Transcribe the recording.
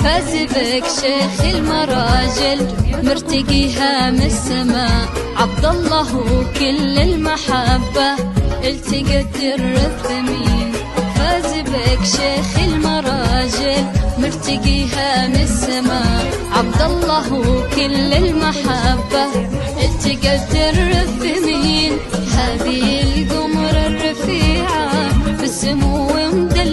فاز بك شيخ المراجل مرتقيها من السماء، عبد الله وكل المحبة التقت در الثمين. فاز بك شيخ المراجل مرتقيها من السماء، عبد الله وكل المحبة التقت در الثمين. هذه القمر الرفيعة بالسمو ومدلعة